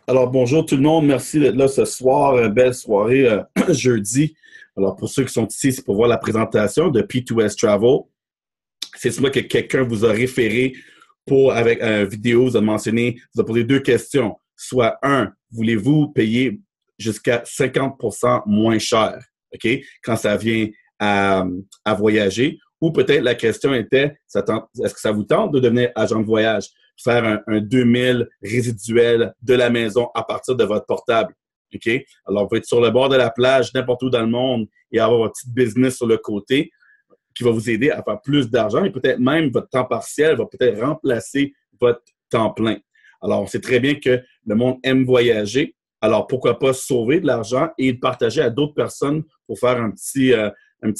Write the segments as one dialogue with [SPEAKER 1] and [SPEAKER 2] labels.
[SPEAKER 1] Alors, bonjour tout le monde. Merci d'être là ce soir. Belle soirée jeudi. Alors, pour ceux qui sont ici, c'est pour voir la présentation de P2S Travel. C'est sûr que quelqu'un vous a référé avec une vidéo, vous a mentionné, vous a posé deux questions. Soit un, voulez-vous payer jusqu'à 50% moins cher, OK, quand ça vient à voyager? Ou peut-être la question était, est-ce que ça vous tente de devenir agent de voyage? Faire un 2000 résiduel de la maison à partir de votre portable. OK? Alors, vous pouvez être sur le bord de la plage, n'importe où dans le monde, et avoir votre petit business sur le côté qui va vous aider à faire plus d'argent et peut-être même votre temps partiel va peut-être remplacer votre temps plein. Alors, on sait très bien que le monde aime voyager. Alors, pourquoi pas sauver de l'argent et le partager à d'autres personnes pour faire un petit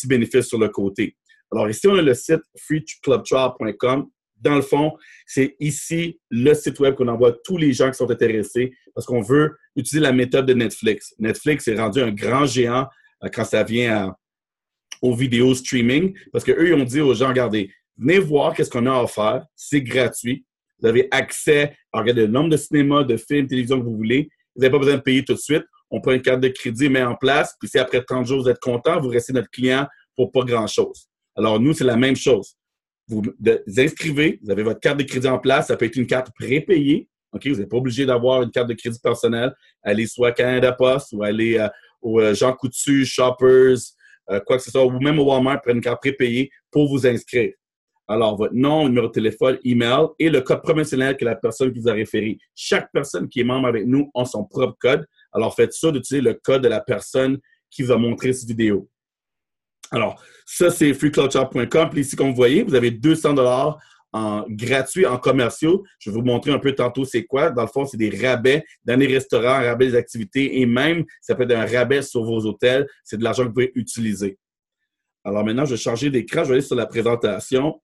[SPEAKER 1] bénéfice sur le côté. Alors, ici, on a le site freeclubtrial.com. Dans le fond, c'est ici le site web qu'on envoie à tous les gens qui sont intéressés parce qu'on veut utiliser la méthode de Netflix. Netflix est rendu un grand géant quand ça vient aux vidéos streaming parce qu'eux, ils ont dit aux gens, regardez, venez voir qu'est-ce qu'on a à offrir. C'est gratuit. Vous avez accès à regarder le nombre de cinéma, de films, de télévision que vous voulez. Vous n'avez pas besoin de payer tout de suite. On prend une carte de crédit, met en place, puis si après 30 jours, vous êtes content, vous restez notre client pour pas grand-chose. Alors, nous, c'est la même chose. Vous inscrivez, vous avez votre carte de crédit en place, ça peut être une carte prépayée. OK? Vous n'êtes pas obligé d'avoir une carte de crédit personnelle. Allez soit à Canada Post ou allez au Jean Coutu, Shoppers, quoi que ce soit, ou même au Walmart, prenez une carte prépayée pour vous inscrire. Alors, votre nom, numéro de téléphone, email et le code promotionnel que la personne qui vous a référé. Chaque personne qui est membre avec nous a son propre code. Alors, faites sûr d'utiliser le code de la personne qui vous a montré cette vidéo. Alors, ça, c'est freecloudshop.com. Puis ici, comme vous voyez, vous avez 200 $ en gratuit en commerciaux. Je vais vous montrer un peu tantôt c'est quoi. Dans le fond, c'est des rabais dans les restaurants, rabais des activités et même, ça peut être un rabais sur vos hôtels. C'est de l'argent que vous pouvez utiliser. Alors maintenant, je vais changer d'écran. Je vais aller sur la présentation.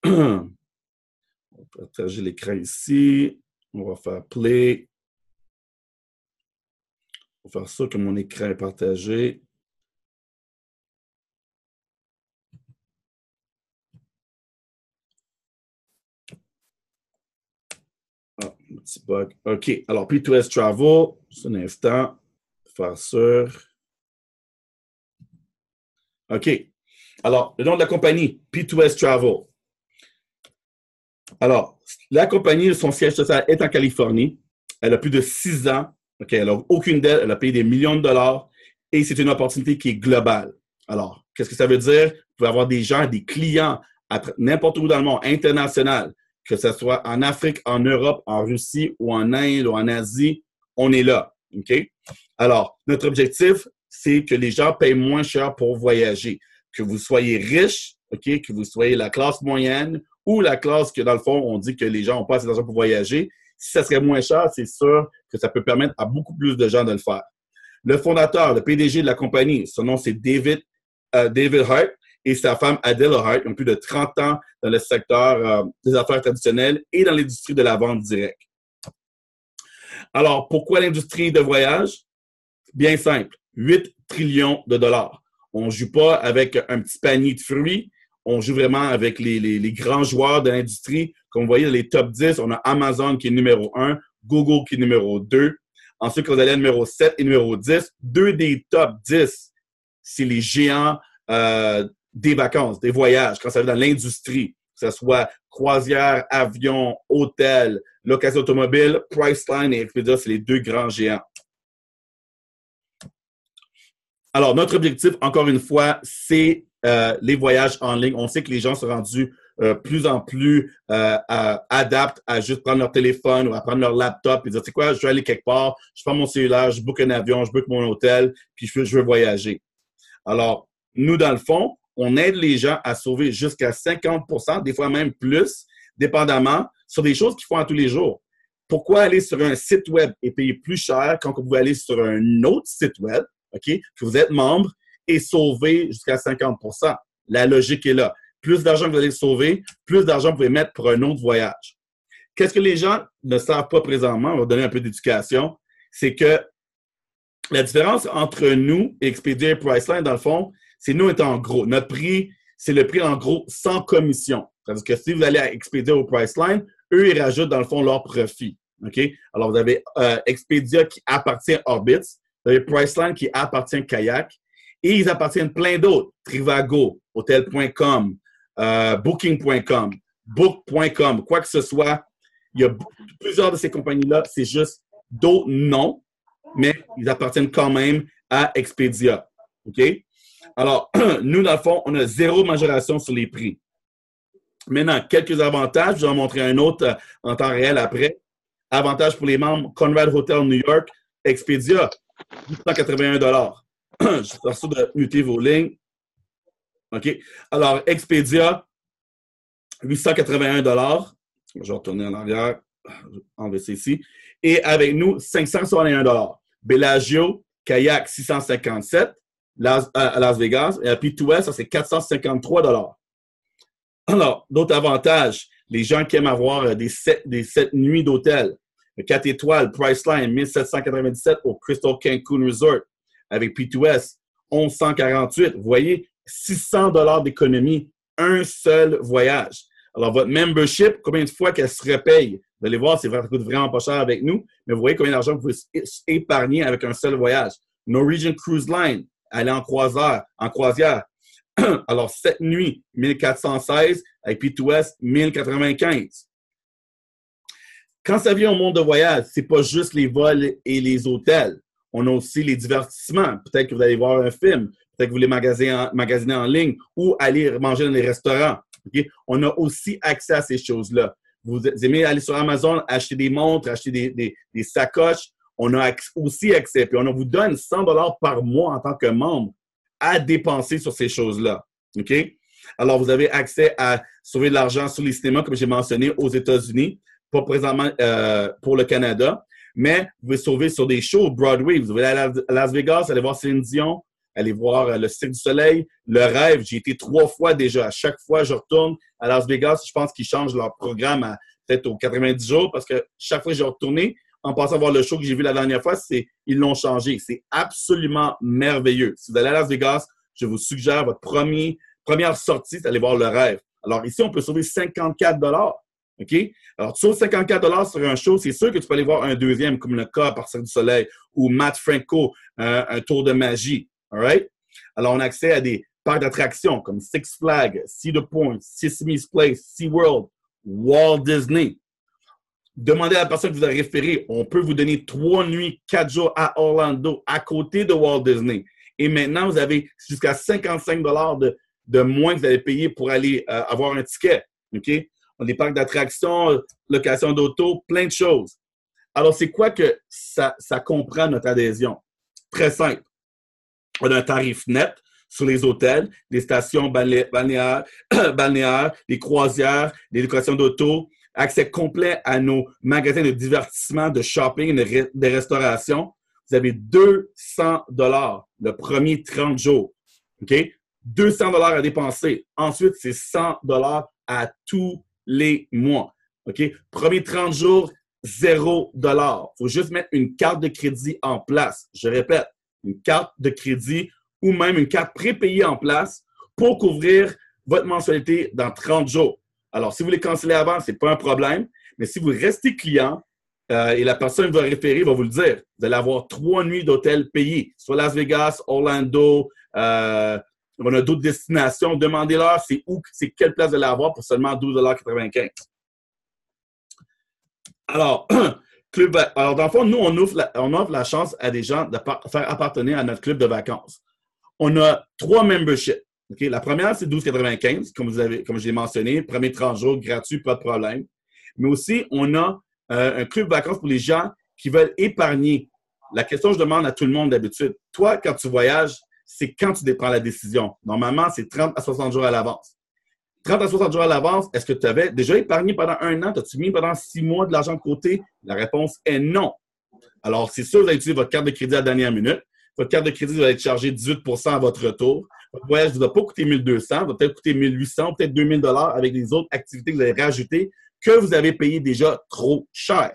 [SPEAKER 1] On va partager l'écran ici. On va faire play. On va faire ça que mon écran est partagé. Ah, un petit bug. OK. Alors, P2S Travel, juste un instant. Faire sûr. OK. Alors, le nom de la compagnie, P2S Travel. Alors, la compagnie, son siège social est en Californie. Elle a plus de 6 ans. OK. Elle n'a aucune dette. Elle a payé des millions de dollars. Et c'est une opportunité qui est globale. Alors, qu'est-ce que ça veut dire? Vous pouvez avoir des gens, des clients n'importe où dans le monde, international, que ce soit en Afrique, en Europe, en Russie ou en Inde ou en Asie, on est là. OK? Alors, notre objectif, c'est que les gens payent moins cher pour voyager. Que vous soyez riche, OK, que vous soyez la classe moyenne ou la classe que, dans le fond, on dit que les gens n'ont pas assez d'argent pour voyager. Si ça serait moins cher, c'est sûr que ça peut permettre à beaucoup plus de gens de le faire. Le fondateur, le PDG de la compagnie, son nom, c'est David Hart et sa femme Adela Hart. Ils ont plus de 30 ans dans le secteur des affaires traditionnelles et dans l'industrie de la vente directe. Alors, pourquoi l'industrie de voyage? Bien simple, 8 trillions de dollars. On ne joue pas avec un petit panier de fruits, on joue vraiment avec les grands joueurs de l'industrie. Comme vous voyez, dans les top 10, on a Amazon qui est numéro 1, Google qui est numéro 2. Ensuite, quand vous allez à numéro 7 et numéro 10, deux des top 10, c'est les géants des vacances, des voyages, quand ça va dans l'industrie, que ce soit croisière, avion, hôtel, location automobile, Priceline et Expedia, c'est les deux grands géants. Alors, notre objectif, encore une fois, c'est les voyages en ligne. On sait que les gens sont rendus plus en plus adaptent à juste prendre leur téléphone ou à prendre leur laptop et dire, c'est quoi, je vais aller quelque part, je prends mon cellulaire, je book un avion, je book mon hôtel, puis je veux voyager. Alors, nous, dans le fond, on aide les gens à sauver jusqu'à 50%, des fois même plus, dépendamment, sur des choses qu'ils font à tous les jours. Pourquoi aller sur un site web et payer plus cher quand vous pouvez aller sur un autre site web, OK, que vous êtes membre et sauver jusqu'à 50%? La logique est là. Plus d'argent que vous allez sauver, plus d'argent vous pouvez mettre pour un autre voyage. Qu'est-ce que les gens ne savent pas présentement? On va donner un peu d'éducation. C'est que la différence entre nous et Expedia et Priceline, dans le fond, c'est nous étant en gros. Notre prix, c'est le prix en gros sans commission. C'est-à-dire que si vous allez à Expedia ou Priceline, eux, ils rajoutent dans le fond leur profit. OK? Alors, vous avez Expedia qui appartient à Orbitz, vous avez Priceline qui appartient à Kayak, et ils appartiennent plein d'autres. Trivago, Hotel.com, Booking.com, Book.com, quoi que ce soit. Il y a plusieurs de ces compagnies-là, c'est juste d'autres noms, mais ils appartiennent quand même à Expedia. OK? Alors, nous, dans le fond, on a 0 majoration sur les prix. Maintenant, quelques avantages. Je vais en montrer un autre en temps réel après. Avantage pour les membres, Conrad Hotel New York, Expedia, 881 $. Je suis sûr de muter vos lignes. OK? Alors, Expedia, 881 $. Je vais retourner en arrière. Enlever ça ici. Et avec nous, 561 $. Bellagio, Kayak, 657 à Las Vegas. Et à P2S, ça, c'est 453 $. Alors, d'autres avantages. Les gens qui aiment avoir des 7 nuits d'hôtel. 4 étoiles, Priceline, 1797 au Crystal Cancun Resort. Avec P2S, 1148. Vous voyez, 600 $ d'économie, un seul voyage. Alors, votre membership, combien de fois qu'elle se repaye? Vous allez voir, ça coûte vraiment pas cher avec nous, mais vous voyez combien d'argent vous pouvez épargner avec un seul voyage. Norwegian Cruise Line, aller en croisière. Alors, 7 nuits, 1416, avec P2S, 1095. Quand ça vient au monde de voyage, c'est pas juste les vols et les hôtels. On a aussi les divertissements. Peut-être que vous allez voir un film, peut-être que vous voulez magasiner en ligne ou aller manger dans les restaurants. Okay? On a aussi accès à ces choses-là. Vous aimez aller sur Amazon, acheter des montres, acheter des sacoches. On a aussi accès. Puis on vous donne 100 $ par mois en tant que membre à dépenser sur ces choses-là. OK? Alors, vous avez accès à sauver de l'argent sur les cinémas, comme j'ai mentionné, aux États-Unis, pas présentement pour le Canada, mais vous pouvez sauver sur des shows Broadway. Vous allez aller à Las Vegas, aller voir Céline Dion, aller voir le Cirque du Soleil, Le Rêve. J'ai été 3 fois déjà. À chaque fois, je retourne à Las Vegas. Je pense qu'ils changent leur programme à peut-être aux 90 jours parce que chaque fois que j'ai retourné, en passant à voir le show que j'ai vu la dernière fois, ils l'ont changé. C'est absolument merveilleux. Si vous allez à Las Vegas, je vous suggère votre première sortie, c'est d'aller voir Le Rêve. Alors ici, on peut sauver 54 $. OK? Alors, tu sauves 54 $ sur un show, c'est sûr que tu peux aller voir un deuxième, comme le cas par Cirque du Soleil ou Matt Franco, un tour de magie. All right? Alors, on a accès à des parcs d'attractions comme Six Flags, Cedar Point, Sesame's Place, SeaWorld, Walt Disney. Demandez à la personne que vous avez référé. On peut vous donner 3 nuits, 4 jours à Orlando, à côté de Walt Disney. Et maintenant, vous avez jusqu'à 55 $ de moins que vous allez payer pour aller avoir un ticket. OK? Des parcs d'attractions, location d'auto, plein de choses. Alors, c'est quoi que ça comprend notre adhésion? Très simple. On a un tarif net sur les hôtels, les stations balnéaires, les croisières, les locations d'auto, accès complet à nos magasins de divertissement, de shopping, de restauration. Vous avez 200 $ le premier 30 jours. OK? 200 $ à dépenser. Ensuite, c'est 100 $ à tous les mois. OK? Premier 30 jours, 0 $. Il faut juste mettre une carte de crédit en place. Je répète, une carte de crédit ou même une carte prépayée en place pour couvrir votre mensualité dans 30 jours. Alors, si vous les cancelez avant, ce n'est pas un problème. Mais si vous restez client et la personne qui va référer va vous le dire, vous allez avoir 3 nuits d'hôtel payées, soit Las Vegas, Orlando, on a d'autres destinations. Demandez-leur c'est quelle place vous allez avoir pour seulement 12,95 $. Alors, dans le fond, nous, on offre la chance à des gens de faire appartenir à notre club de vacances. On a 3 memberships. Okay? La première, c'est 12,95 $, comme je l'ai mentionné. Premier 30 jours, gratuit, pas de problème. Mais aussi, on a un club de vacances pour les gens qui veulent épargner. La question que je demande à tout le monde d'habitude, toi, quand tu voyages, c'est quand tu prends la décision. Normalement, c'est 30 à 60 jours à l'avance. 30 à 60 jours à l'avance, est-ce que tu avais déjà épargné pendant 1 an? As-tu mis pendant 6 mois de l'argent de côté? La réponse est non. Alors, c'est sûr que vous allez utiliser votre carte de crédit à la dernière minute. Votre carte de crédit va être chargée 18 % à votre retour. Votre voyage ne va pas coûter 1 200, va peut-être coûter 1 800, peut-être 2 000 $ avec les autres activités que vous avez rajoutées que vous avez payé déjà trop cher.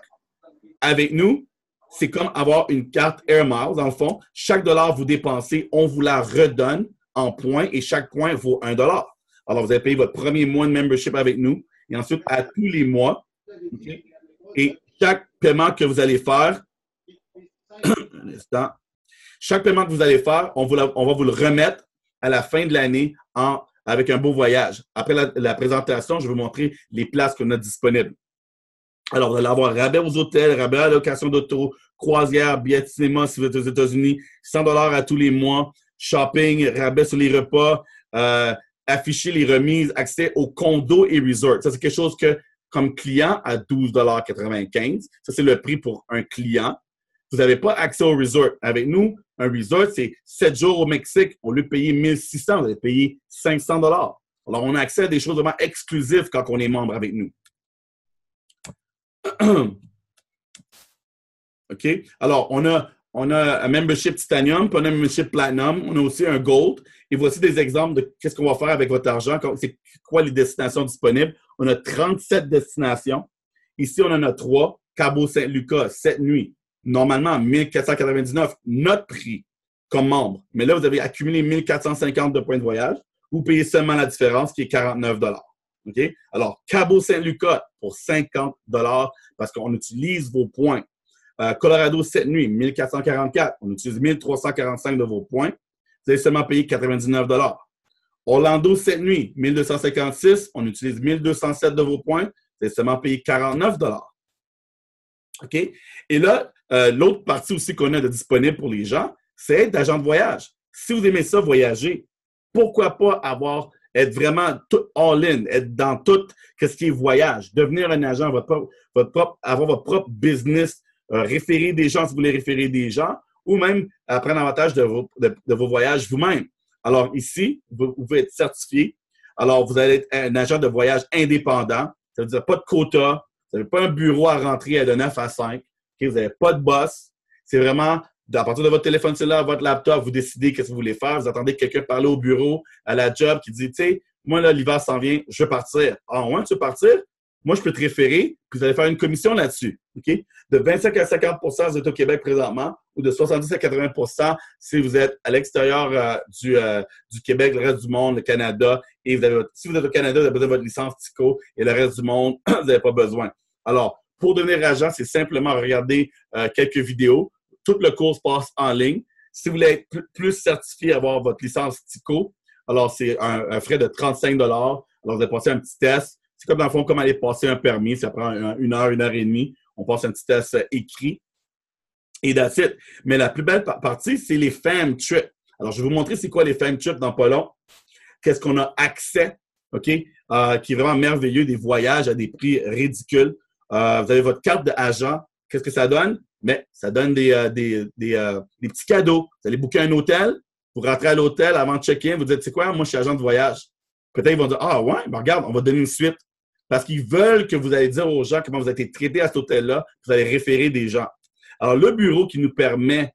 [SPEAKER 1] Avec nous, c'est comme avoir une carte Air Miles, dans le fond. Chaque dollar que vous dépensez, on vous la redonne en points et chaque point vaut 1 $. Alors, vous avez payé votre premier mois de membership avec nous et ensuite, à tous les mois, OK? Et chaque paiement que vous allez faire, un instant, chaque paiement que vous allez faire, on va vous le remettre à la fin de l'année avec un beau voyage. Après la présentation, je vais vous montrer les places qu'on a disponibles. Alors, vous allez avoir rabais aux hôtels, rabais à la location d'auto, croisière, billets de cinéma si vous êtes aux États-Unis, 100 à tous les mois, shopping, rabais sur les repas, afficher les remises, accès aux condos et resorts. Ça, c'est quelque chose que, comme client, à 12,95 $. Ça, c'est le prix pour un client. Vous n'avez pas accès au resort. Avec nous, un resort, c'est 7 jours au Mexique. Au lieu de payer 1 600 $, vous allez payer 500 $. Alors, on a accès à des choses vraiment exclusives quand on est membre avec nous. OK? Alors, on a un membership Titanium, puis on a un membership Platinum, on a aussi un Gold. Et voici des exemples de qu'est-ce qu'on va faire avec votre argent, c'est quoi les destinations disponibles. On a 37 destinations. Ici, on en a 3. Cabo Saint-Lucas, 7 nuits. Normalement, 1499, notre prix comme membre. Mais là, vous avez accumulé 1450 de points de voyage. Vous payez seulement la différence qui est 49 $. OK? Alors, Cabo Saint-Lucas pour 50 $ parce qu'on utilise vos points. Colorado, 7 nuits, 1444. On utilise 1345 de vos points. Vous allez seulement payer 99 $. Orlando, 7 nuits, 1256. On utilise 1207 de vos points. Vous allez seulement payer 49 $. OK? Et là, l'autre partie aussi qu'on a de disponible pour les gens, c'est être agent de voyage. Si vous aimez ça, voyager, pourquoi pas être vraiment tout all-in, être dans tout ce qui est voyage, devenir un agent, avoir votre propre business, référer des gens si vous voulez référer des gens, ou même prendre avantage de vos voyages vous-même. Alors ici, vous pouvez être certifié. Alors, vous allez être un agent de voyage indépendant. Ça veut dire pas de quota, vous n'avez pas un bureau à rentrer de 9 à 5. Okay? Vous n'avez pas de boss. C'est vraiment, à partir de votre téléphone cellulaire, votre laptop, vous décidez qu'est-ce que vous voulez faire. Vous attendez quelqu'un parler au bureau, à la job, qui dit, tu sais, moi, là, l'hiver s'en vient, je veux partir. Ah, ouais, tu veux partir? Moi, je peux te référer, puis vous allez faire une commission là-dessus. OK? De 25 à 50 % si vous êtes au Québec présentement, ou de 70 à 80 % si vous êtes à l'extérieur du Québec, le reste du monde, le Canada. Et si vous êtes au Canada, vous avez besoin de votre licence TICO, et le reste du monde, vous n'avez pas besoin. Alors, pour devenir agent, c'est simplement regarder quelques vidéos. Tout le cours se passe en ligne. Si vous voulez être plus certifié, avoir votre licence TICO, alors c'est un frais de 35 $. Alors, vous allez passer un petit test. C'est comme dans le fond, comme aller passer un permis. Ça prend 1 heure, 1 heure et demie. On passe un petit test écrit. Et that's it. Mais la plus belle partie, c'est les fam trips. Alors, je vais vous montrer c'est quoi les fam trips dans pas long. Qu'est-ce qu'on a accès, OK? Qui est vraiment merveilleux, des voyages à des prix ridicules. Vous avez votre carte d'agent. Qu'est-ce que ça donne? Mais ça donne des petits cadeaux. Vous allez booker un hôtel, vous rentrez à l'hôtel avant de check-in, vous dites, c'est quoi? Moi, je suis agent de voyage. Peut-être ils vont dire, ah ouais, ben regarde, on va donner une suite. Parce qu'ils veulent que vous allez dire aux gens comment vous avez été traité à cet hôtel-là, vous allez référer des gens. Alors, le bureau qui nous permet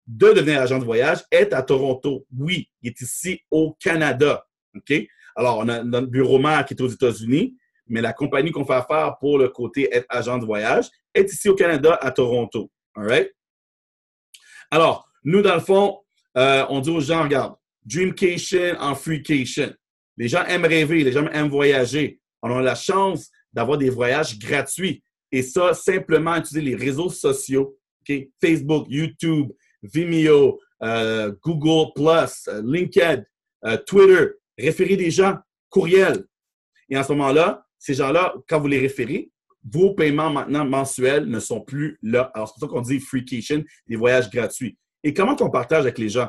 [SPEAKER 1] de devenir agent de voyage est à Toronto. Oui, il est ici au Canada. OK? Alors, on a notre bureau mère qui est aux États-Unis, mais la compagnie qu'on fait affaire pour le côté être agent de voyage est ici au Canada, à Toronto. All right? Alors, nous, dans le fond, on dit aux gens, regarde, Dreamcation en Freecation. Les gens aiment rêver, les gens aiment voyager. On a la chance d'avoir des voyages gratuits. Et ça, simplement utiliser les réseaux sociaux, okay? Facebook, YouTube, Vimeo, Google+, LinkedIn, Twitter, référer des gens, courriel. Et en ce moment-là, ces gens-là, quand vous les référez, vos paiements maintenant mensuels ne sont plus là. Alors, c'est pour ça qu'on dit Freecation, des voyages gratuits. Et comment on partage avec les gens?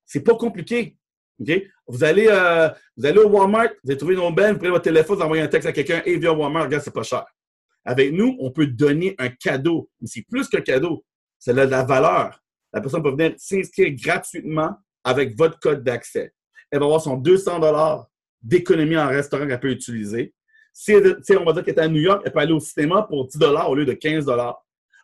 [SPEAKER 1] C'est pas compliqué. Okay? Vous allez au Walmart, vous allez trouver une aubaine, vous prenez votre téléphone, vous envoyez un texte à quelqu'un, et viens au Walmart, regarde, c'est pas cher. Avec nous, on peut donner un cadeau. Mais c'est plus qu'un cadeau. C'est de la valeur. La personne peut venir s'inscrire gratuitement avec votre code d'accès. Elle va avoir son 200 $ d'économie en restaurant qu'elle peut utiliser. Si on va dire qu'elle est à New York, elle peut aller au cinéma pour 10 $ au lieu de 15 $.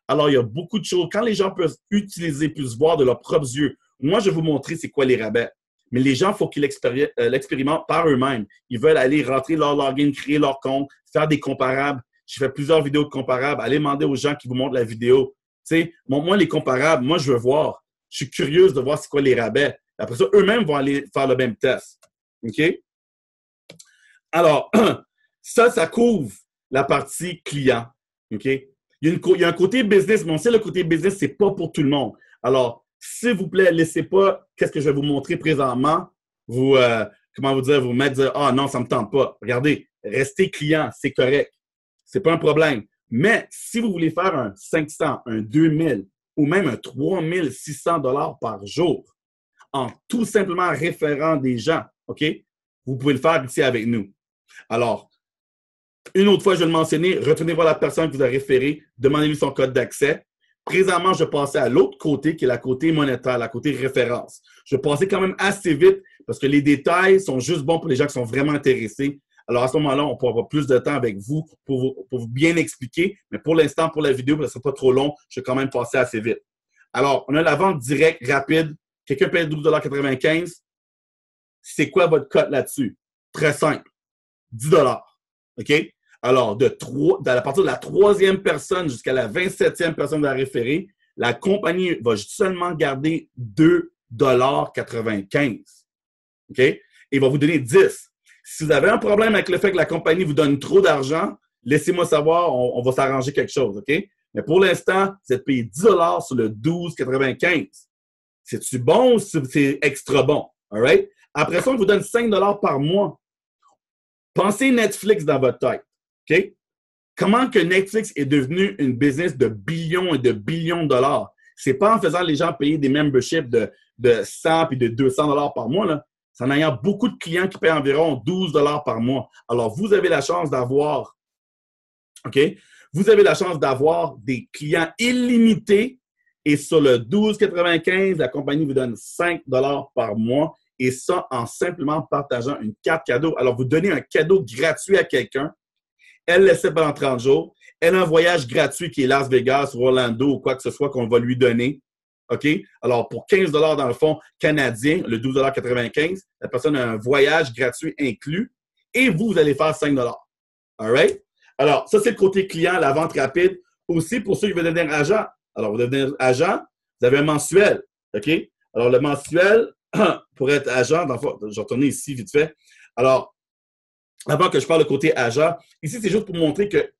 [SPEAKER 1] Alors, il y a beaucoup de choses. Quand les gens peuvent utiliser, puissent voir de leurs propres yeux, moi, je vais vous montrer c'est quoi les rabais. Mais les gens, il faut qu'ils l'expérimentent par eux-mêmes. Ils veulent aller rentrer leur login, créer leur compte, faire des comparables. J'ai fait plusieurs vidéos de comparables. Allez demander aux gens qui vous montrent la vidéo. Tu sais, moi, les comparables, moi, je veux voir. Je suis curieuse de voir c'est quoi les rabais. Après ça, eux-mêmes vont aller faire le même test. OK? Alors, ça couvre la partie client. OK? Il y a un côté business, mais on sait le côté business, c'est pas pour tout le monde. Alors, s'il vous plaît, laissez pas, qu'est-ce que je vais vous montrer présentement, vous, comment vous dire, vous mettre, dire, ah non, ça me tente pas. Regardez, restez client, c'est correct. C'est pas un problème. Mais si vous voulez faire un 500, un 2000 ou même un 3600 $ par jour en tout simplement référant des gens, OK? Vous pouvez le faire ici avec nous. Alors, une autre fois, je vais le mentionner, retournez voir la personne qui vous a référé, demandez-lui son code d'accès. Présentement, je passais à l'autre côté, qui est la côté monétaire, la côté référence. Je passais quand même assez vite parce que les détails sont juste bons pour les gens qui sont vraiment intéressés. Alors, à ce moment-là, on pourra avoir plus de temps avec vous pour vous bien expliquer. Mais pour l'instant, pour la vidéo, ça ne sera pas trop long. Je vais quand même passer assez vite. Alors, on a la vente directe, rapide. Quelqu'un paye 12,95 $. C'est quoi votre cote là-dessus? Très simple. 10 $. OK? Alors, à partir de la 3e personne jusqu'à la 27e personne de la référée, la compagnie va seulement garder 2,95 $. OK? Et va vous donner 10. Si vous avez un problème avec le fait que la compagnie vous donne trop d'argent, laissez-moi savoir, on va s'arranger quelque chose. OK? Mais pour l'instant, vous êtes payé 10 $ sur le 12,95 $. C'est-tu bon ou c'est extra bon? All right? Après ça, on vous donne 5 $ par mois. Pensez Netflix dans votre tête. OK? Comment que Netflix est devenu une business de billions et de billions de dollars? C'est pas en faisant les gens payer des memberships de 100 et de 200 $ par mois, là. C'est en ayant beaucoup de clients qui paient environ 12 $ par mois. Alors, vous avez la chance d'avoir, OK? Vous avez la chance d'avoir des clients illimités et sur le 12,95 $, la compagnie vous donne 5 $ par mois et ça en simplement partageant une carte cadeau. Alors, vous donnez un cadeau gratuit à quelqu'un. Elle l'essaie pendant 30 jours. Elle a un voyage gratuit qui est Las Vegas ou Orlando ou quoi que ce soit qu'on va lui donner. OK? Alors, pour 15 $ dans le fond canadien, le 12,95 $, la personne a un voyage gratuit inclus et vous allez faire 5 $. All right? Alors, ça, c'est le côté client, la vente rapide. Aussi, pour ceux qui veulent devenir agent. Alors, vous devenez agent, vous avez un mensuel. OK? Alors, le mensuel, pour être agent, je vais retourner ici vite fait. Alors, avant que je parle de côté agent, ici, c'est juste pour montrer que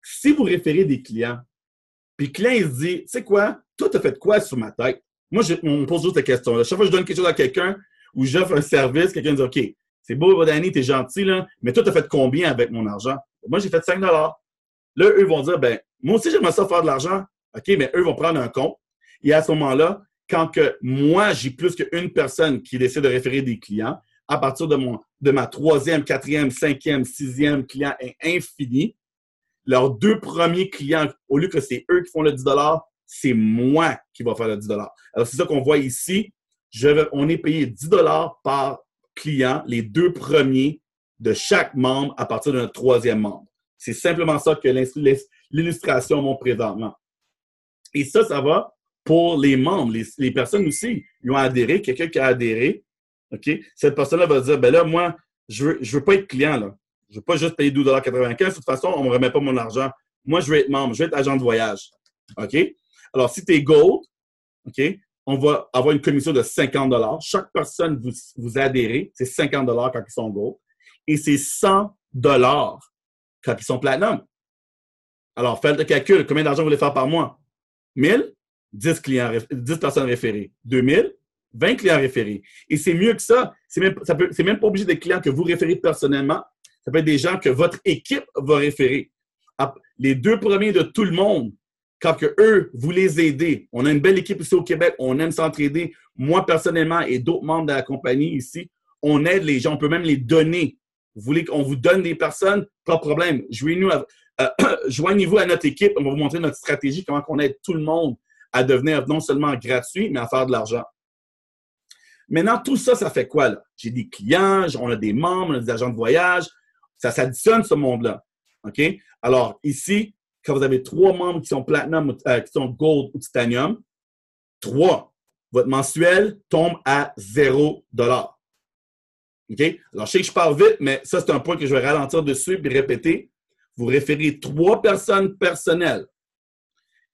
[SPEAKER 1] si vous référez des clients, puis le client, il se dit, tu sais quoi, toi, tu as fait quoi sur ma tête? Moi, on me pose juste la question. Chaque fois que je donne quelque chose à quelqu'un ou j'offre un service, quelqu'un me dit, OK, c'est beau, Danny, t'es gentil, là, mais toi, tu as fait combien avec mon argent? Moi, j'ai fait 5 $. Là, eux vont dire, ben, moi aussi, j'aimerais ça faire de l'argent. OK, mais eux vont prendre un compte. Et à ce moment-là, quand que moi, j'ai plus qu'une personne qui décide de référer des clients, à partir de ma 3e, 4e, 5e, 6e client est infini, leurs 2 premiers clients, au lieu que c'est eux qui font le 10 $, c'est moi qui va faire le 10 $. Alors, c'est ça qu'on voit ici. On est payé 10 $ par client, les 2 premiers de chaque membre à partir de notre 3e membre. C'est simplement ça que l'illustration montre présentement. Et ça va pour les membres. Les personnes aussi, ils ont adhéré. Quelqu'un qui a adhéré, OK? Cette personne-là va dire, ben là, moi, je veux pas être client, là. Je ne veux pas juste payer 12,95 $. De toute façon, on ne me remet pas mon argent. Moi, je veux être membre, je veux être agent de voyage. OK? Alors, si tu es Gold, OK, on va avoir une commission de 50 $. Chaque personne vous adhérez, c'est 50 $ quand ils sont Gold. Et c'est 100 $ quand ils sont Platinum. Alors, faites le calcul. Combien d'argent vous voulez faire par mois? 1000, 10 personnes référées. 2000, 20 clients référés. Et c'est mieux que ça. C'est même pas obligé des clients que vous référez personnellement. Ça peut être des gens que votre équipe va référer. Les 2 premiers de tout le monde, quand que eux, vous les aidez. On a une belle équipe ici au Québec. On aime s'entraider. Moi, personnellement, et d'autres membres de la compagnie ici, on aide les gens. On peut même les donner. Vous voulez qu'on vous donne des personnes? Pas de problème. Joignez-vous à notre équipe. On va vous montrer notre stratégie, comment on aide tout le monde à devenir non seulement gratuit, mais à faire de l'argent. Maintenant, tout ça, ça fait quoi, là? J'ai des clients, on a des membres, on a des agents de voyage. Ça s'additionne, ce monde-là. OK? Alors, ici, quand vous avez 3 membres qui sont Platinum, qui sont Gold ou Titanium, 3, votre mensuel tombe à 0 $. OK? Alors, je sais que je parle vite, mais ça, c'est un point que je vais ralentir dessus et répéter. Vous référez 3 personnes personnelles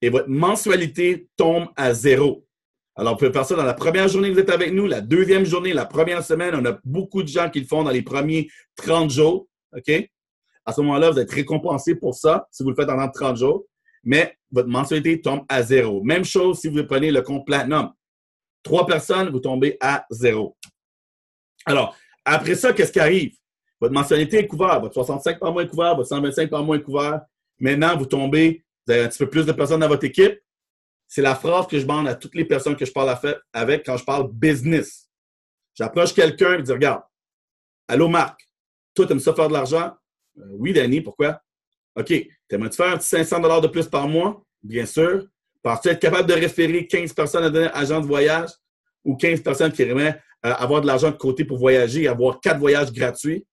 [SPEAKER 1] et votre mensualité tombe à 0. Alors, vous pouvez faire ça dans la première journée que vous êtes avec nous, la 2e journée, la première semaine. On a beaucoup de gens qui le font dans les premiers 30 jours. OK? À ce moment-là, vous êtes récompensé pour ça si vous le faites pendant 30 jours, mais votre mensualité tombe à 0. Même chose si vous prenez le compte Platinum. 3 personnes, vous tombez à 0. Alors, après ça, qu'est-ce qui arrive? Votre mensualité est couverte, votre 65 par mois est couvert, votre 125 par mois est couvert. Maintenant, vous tombez, vous avez un petit peu plus de personnes dans votre équipe. C'est la phrase que je demande à toutes les personnes que je parle avec quand je parle business. J'approche quelqu'un et je dis, regarde, allô Marc, toi, tu aimes ça faire de l'argent? Oui, Danny, pourquoi? OK, t'aimerais-tu faire un petit 500 $ de plus par mois? Bien sûr. Penses-tu être capable de référer 15 personnes à devenir agent de voyage ou 15 personnes qui aimeraient avoir de l'argent de côté pour voyager et avoir 4 voyages gratuits?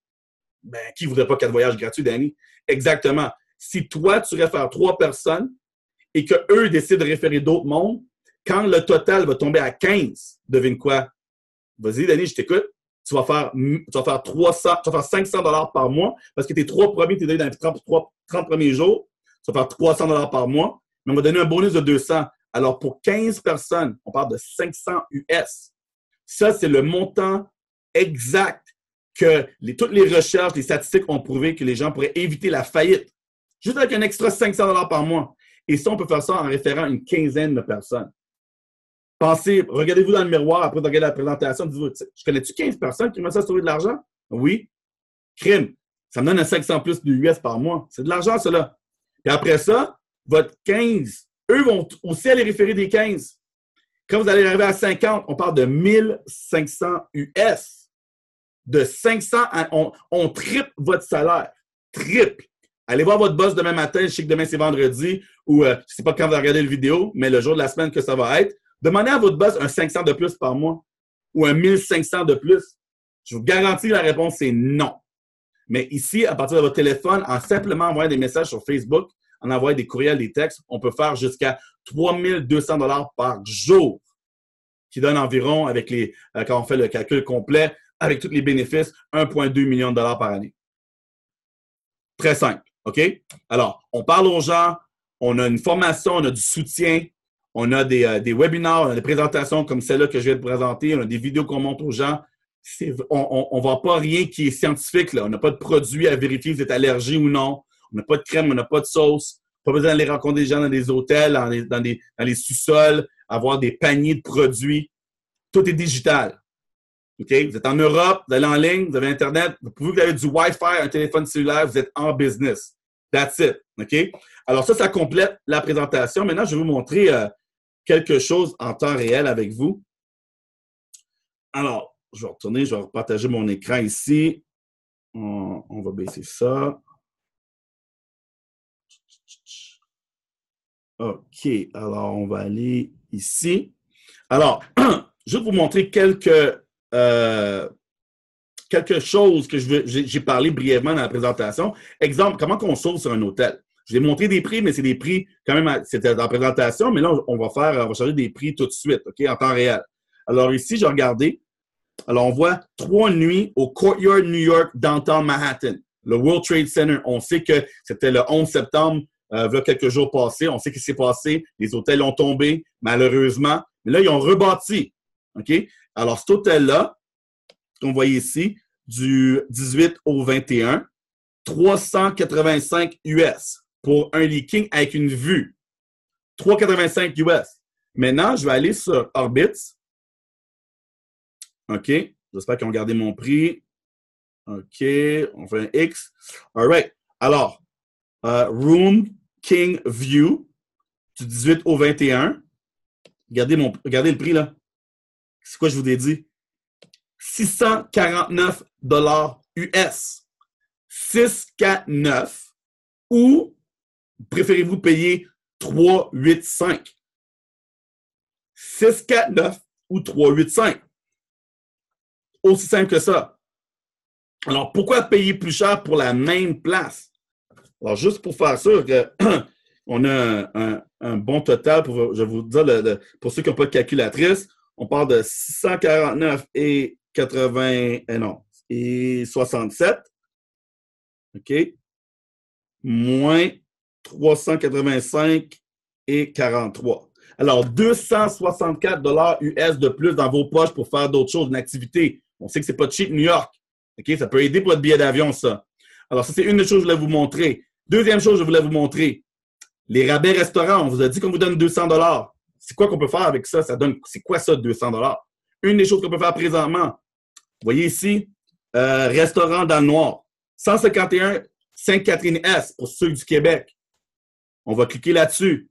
[SPEAKER 1] Ben, qui ne voudrait pas 4 voyages gratuits, Danny? Exactement. Si toi, tu réfères 3 personnes et qu'eux décident de référer d'autres mondes, quand le total va tomber à 15, devine quoi? Vas-y, Danny, je t'écoute. Tu vas faire 500 $ par mois parce que tes 3 premiers, tu es donné dans les 30 premiers jours. Tu vas faire 300 $ par mois, mais on va donner un bonus de 200. Alors, pour 15 personnes, on parle de 500 US. Ça, c'est le montant exact que toutes les recherches, les statistiques ont prouvé que les gens pourraient éviter la faillite. Juste avec un extra 500 $ par mois. Et ça, on peut faire ça en référant une quinzaine de personnes. Pensez, regardez-vous dans le miroir après de regarder la présentation, dites-vous, je connais-tu 15 personnes qui m'ont ça sauver de l'argent? Oui. Crime. Ça me donne un 500 plus de US par mois. C'est de l'argent, cela. Et après ça, votre 15, eux vont aussi aller référer des 15. Quand vous allez arriver à 50, on parle de 1500 US. De 500 on triple votre salaire. Triple. Allez voir votre boss demain matin. Je sais que demain, c'est vendredi ou je ne sais pas quand vous regardez la vidéo, mais le jour de la semaine que ça va être. Demandez à votre boss un 500 de plus par mois ou un 1500 de plus. Je vous garantis la réponse, c'est non. Mais ici, à partir de votre téléphone, en simplement envoyant des messages sur Facebook, en envoyant des courriels, des textes, on peut faire jusqu'à 3200 $ par jour, qui donne environ, avec quand on fait le calcul complet, avec tous les bénéfices, 1,2 million de dollars par année. Très simple, OK? Alors, on parle aux gens, on a une formation, on a du soutien, on a des webinaires, on a des présentations comme celle-là que je viens de présenter, on a des vidéos qu'on montre aux gens. On ne vend pas rien qui est scientifique, là. On n'a pas de produit à vérifier si vous êtes allergique ou non. On n'a pas de crème, on n'a pas de sauce. Pas besoin d'aller rencontrer des gens dans des hôtels, dans les sous-sols, avoir des paniers de produits. Tout est digital. OK? Vous êtes en Europe, vous allez en ligne, vous avez Internet, vous avez du Wi-Fi, un téléphone cellulaire, vous êtes en business. That's it. OK? Alors ça complète la présentation. Maintenant, je vais vous montrer quelque chose en temps réel avec vous. Alors, je vais retourner, je vais partager mon écran ici. On va baisser ça. OK. Alors, on va aller ici. Alors, je vais vous montrer quelque chose que j'ai parlé brièvement dans la présentation. Exemple, comment on sauve sur un hôtel. Je vais montrer des prix, mais c'est des prix quand même, c'était dans la présentation, mais là, on va changer des prix tout de suite, OK, en temps réel. Alors ici, j'ai regardé. Alors, on voit 3 nuits au Courtyard New York, downtown Manhattan. Le World Trade Center. On sait que c'était le 11 septembre, il y a quelques jours passés. On sait ce qui s'est passé. Les hôtels ont tombé, malheureusement. Mais là, ils ont rebâti. OK? Alors, cet hôtel-là, qu'on voit ici, du 18 au 21, 385 US pour un leaking avec une vue. 385 US. Maintenant, je vais aller sur Orbitz. OK. J'espère qu'ils ont gardé mon prix. OK. On fait un X. All right. Alors, Room King View du 18 au 21. Regardez le prix, là. C'est quoi je vous ai dit? 649 $ US. 649 ou préférez-vous payer 385? 649 ou 385? Aussi simple que ça. Alors, pourquoi payer plus cher pour la même place? Alors, juste pour faire sûr qu'on a un bon total, je vais vous dire, pour ceux qui n'ont pas de calculatrice, on parle de 649 et 67. OK? Moins 385 et 43. Alors, 264 $ US de plus dans vos poches pour faire d'autres choses, une activité. On sait que c'est pas cheap New York. OK? Ça peut aider pour votre billet d'avion, ça. Alors, ça, c'est une des choses que je voulais vous montrer. Deuxième chose que je voulais vous montrer, les rabais restaurants. On vous a dit qu'on vous donne 200 $. C'est quoi qu'on peut faire avec ça? C'est quoi ça, 200 $? Une des choses qu'on peut faire présentement, vous voyez ici, restaurant dans le noir. 151 Sainte-Catherine-Est pour ceux du Québec. On va cliquer là-dessus.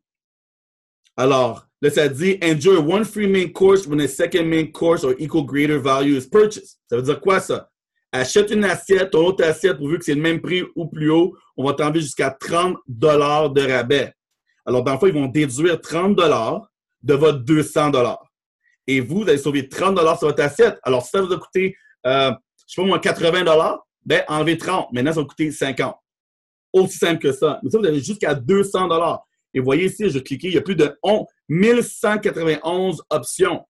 [SPEAKER 1] Alors, là, ça dit « Enjoy one free main course when a second main course or equal greater value is purchased ». Ça veut dire quoi, ça? Achète une assiette, ton autre assiette, pourvu que c'est le même prix ou plus haut, on va t'enlever jusqu'à 30 $ de rabais. Alors, dans le fond, ils vont déduire 30 $ de votre 200 $. Et vous allez sauver 30 $ sur votre assiette. Alors, si ça vous a coûté, je ne sais pas moi, 80 $, ben, enlevez 30. Maintenant, ça va coûter 50. Aussi simple que ça. Mais ça, vous avez jusqu'à 200 $. Et vous voyez ici, je vais cliquer, il y a plus de 1191 options.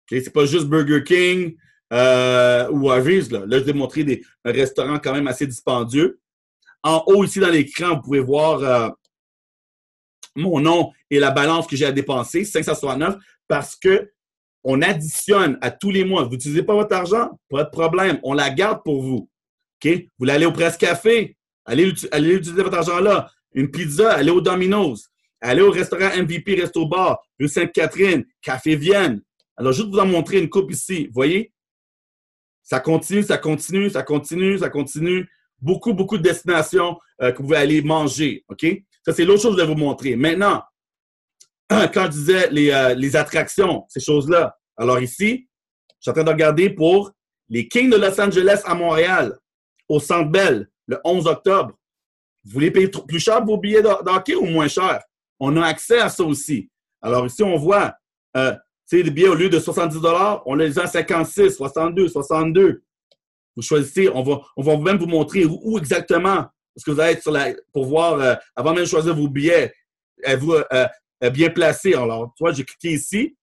[SPEAKER 1] Okay? C'est pas juste Burger King ou Harvey's. Là, je vais vous montrer un restaurant quand même assez dispendieux. En haut, ici, dans l'écran, vous pouvez voir mon nom et la balance que j'ai à dépenser, 569, parce que on additionne à tous les mois. Vous n'utilisez pas votre argent? Pas de problème. On la garde pour vous. Okay? Vous voulez aller au Presse Café? Allez utiliser votre argent là. Une pizza, allez au Domino's. Allez au restaurant MVP Resto Bar, rue Sainte-Catherine, Café Vienne. Alors, juste vous en montrer une coupe ici. Vous voyez? Ça continue, ça continue, ça continue, ça continue. Beaucoup, beaucoup de destinations que vous pouvez aller manger. OK? Ça, c'est l'autre chose que je vais vous montrer. Maintenant, quand je disais les attractions, ces choses-là. Alors ici, je suis en train de regarder pour les Kings de Los Angeles à Montréal, au Centre Bell, le 11 octobre. Vous voulez payer plus cher vos billets d'hockey ou moins cher? On a accès à ça aussi. Alors ici, on voit, les billets, au lieu de 70 $, on les a à 56, 62, 62. Vous choisissez, on va même vous montrer où exactement est-ce que vous allez être pour voir, avant même de choisir vos billets, êtes-vous bien placé. Alors, tu vois, j'ai cliqué ici.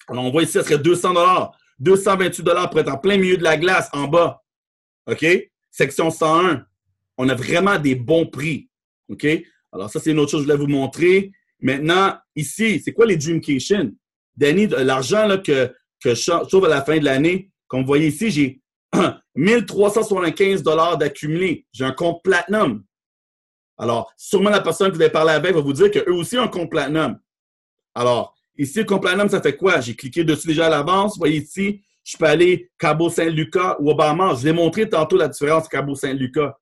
[SPEAKER 1] Alors, on voit ici, ça serait 200 $. 228 $ pour être en plein milieu de la glace, en bas. OK? Section 101. On a vraiment des bons prix. OK? Alors, ça, c'est une autre chose que je voulais vous montrer. Maintenant, ici, c'est quoi les Dreamcation? Danny, l'argent là, que je trouve à la fin de l'année, comme vous voyez ici, j'ai 1375 $ d'accumulé. J'ai un compte Platinum. Alors, sûrement la personne que vous avez parlé avec va vous dire qu'eux aussi ont un compte Platinum. Alors, ici, le compte Platinum, ça fait quoi? J'ai cliqué dessus déjà à l'avance. Vous voyez ici, je peux aller Cabo-Saint-Lucas ou Obama. Je vous ai montré tantôt la différence Cabo-Saint-Lucas.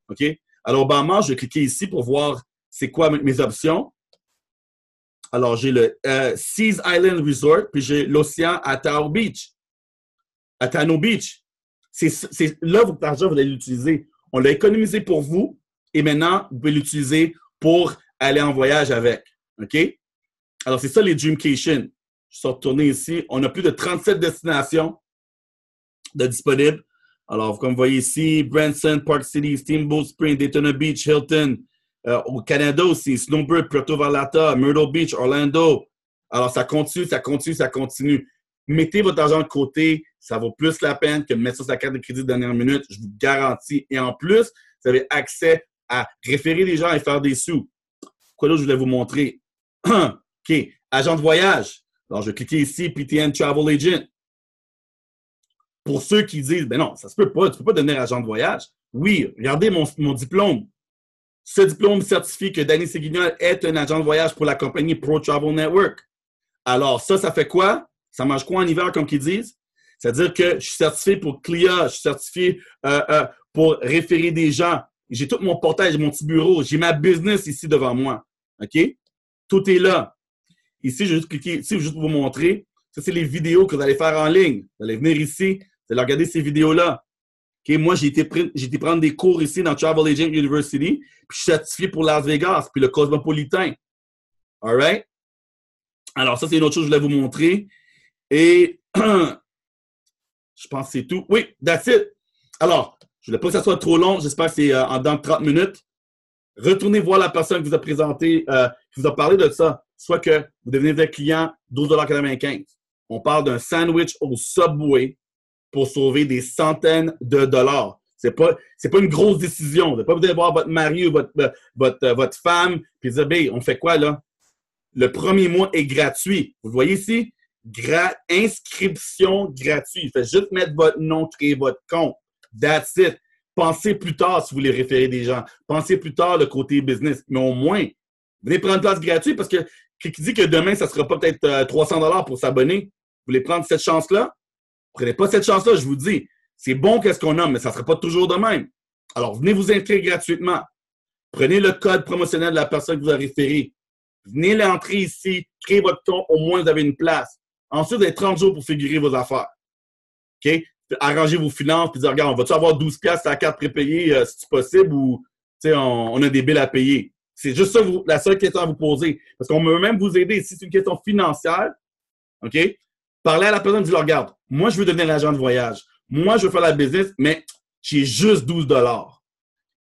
[SPEAKER 1] OK? Alors, Obama, je vais cliquer ici pour voir c'est quoi mes options. Alors, j'ai le Seas Island Resort, puis j'ai l'océan à Tano Beach. À Tano Beach. C'est là, votre argent, vous allez l'utiliser. On l'a économisé pour vous et maintenant, vous pouvez l'utiliser pour aller en voyage avec. OK? Alors, c'est ça les Dreamcation. Je suis retourné ici. On a plus de 37 destinations de disponibles. Alors, comme vous voyez ici, Branson, Park City, Steamboat Springs, Daytona Beach, Hilton. Au Canada aussi, Snowbird, Puerto Vallarta, Myrtle Beach, Orlando. Alors, ça continue, ça continue, ça continue. Mettez votre argent de côté. Ça vaut plus la peine que de mettre sur sa carte de crédit de dernière minute. Je vous garantis. Et en plus, vous avez accès à référer les gens et faire des sous. Quoi d'autre je voulais vous montrer? OK. Agent de voyage. Alors, je vais cliquer ici, PTN Travel Agent. Pour ceux qui disent, ben non, ça se peut pas. Tu peux pas devenir agent de voyage. Oui, regardez mon diplôme. Ce diplôme certifie que Danny Séguignol est un agent de voyage pour la compagnie Pro Travel Network. Alors, ça fait quoi? Ça mange quoi en hiver, comme qu'ils disent? C'est-à-dire que je suis certifié pour CLIA, je suis certifié pour référer des gens. J'ai tout mon portail, j'ai mon petit bureau, j'ai ma business ici devant moi. OK? Tout est là. Ici, je vais juste cliquer, ici, je vais juste vous montrer. Ça, c'est les vidéos que vous allez faire en ligne. Vous allez venir ici, vous allez regarder ces vidéos-là. Okay, moi, j'ai été prendre des cours ici dans Travel Agent University, puis je suis certifié pour Las Vegas, puis le Cosmopolitan. All right? Alors, ça, c'est une autre chose que je voulais vous montrer. Et je pense que c'est tout. Oui, that's it. Alors, je ne voulais pas que ça soit trop long. J'espère que c'est en dans 30 minutes. Retournez voir la personne qui vous a présenté, qui vous a parlé de ça. Soit que vous devenez un client, 12,95 $. On parle d'un sandwich au Subway pour sauver des centaines de dollars. C'est pas une grosse décision. Vous n'avez pas besoin de voir votre mari ou votre femme puis dire, ben, on fait quoi là? Le premier mois est gratuit. Vous le voyez ici? Inscription gratuite. Faites juste mettre votre nom, créer votre compte. That's it. Pensez plus tard si vous voulez référer des gens. Pensez plus tard le côté business. Mais au moins, venez prendre une place gratuite parce que qui dit que demain, ça ne sera pas peut-être 300 $ pour s'abonner. Vous voulez prendre cette chance-là? Prenez pas cette chance-là, je vous dis. C'est bon qu'est-ce qu'on a, mais ça ne sera pas toujours de même. Alors, venez vous inscrire gratuitement. Prenez le code promotionnel de la personne que vous avez référé. Venez l'entrer ici, créez votre compte, au moins vous avez une place. Ensuite, vous avez 30 jours pour figurer vos affaires. OK? Arrangez vos finances, puis dire, regarde, on va-tu avoir 12$ à la carte prépayée si c'est possible ou on a des billes à payer. C'est juste ça la seule question à vous poser. Parce qu'on peut même vous aider. Si c'est une question financière, OK? Parlez à la personne et dites, regarde, moi, je veux devenir agent de voyage. Moi, je veux faire la business, mais j'ai juste 12$.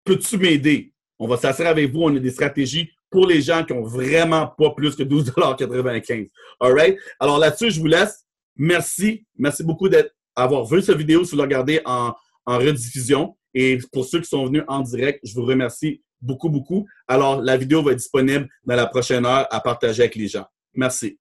[SPEAKER 1] Peux-tu m'aider? On va s'assurer avec vous, on a des stratégies pour les gens qui n'ont vraiment pas plus que 12,95 $. All right? Alors là-dessus, je vous laisse. Merci. Merci beaucoup d'avoir vu cette vidéo si vous la regardez en rediffusion. Et pour ceux qui sont venus en direct, je vous remercie beaucoup, beaucoup. Alors, la vidéo va être disponible dans la prochaine heure à partager avec les gens. Merci.